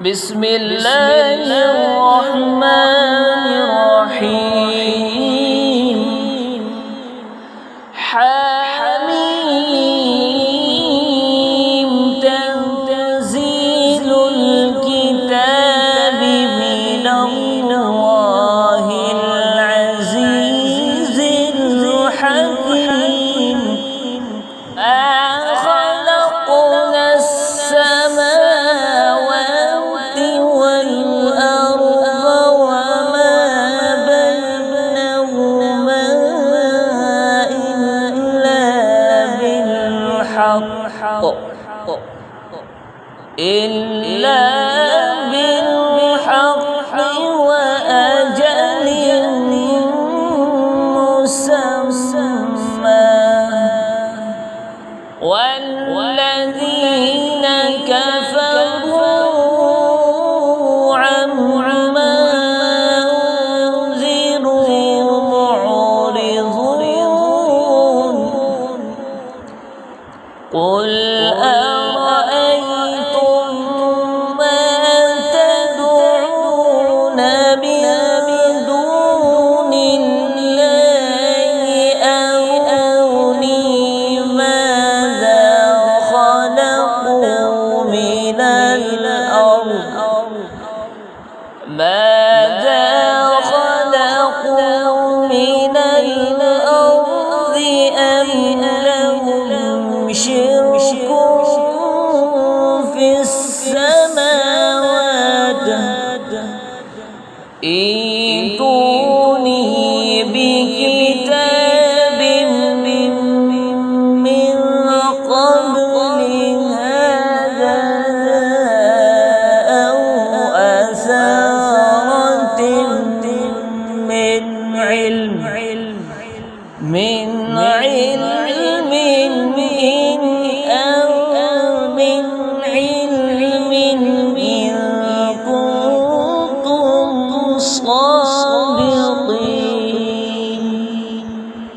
بسم الله الرحمن الرحيم. حميم تنزيل الكتاب من الله العزيز الحكيم. خلقنا السماوات والأرض وما بينهما إلا بالحق وأجل مسمى والذين كفروا عما أنذروا معرضون. قل أرأيتم ما تدعون من دون الله أروني ماذا خلقوا من الأرض أم لهم شرك في السماوات ائتوني بكتاب من قبل هذا أو أثارة من علم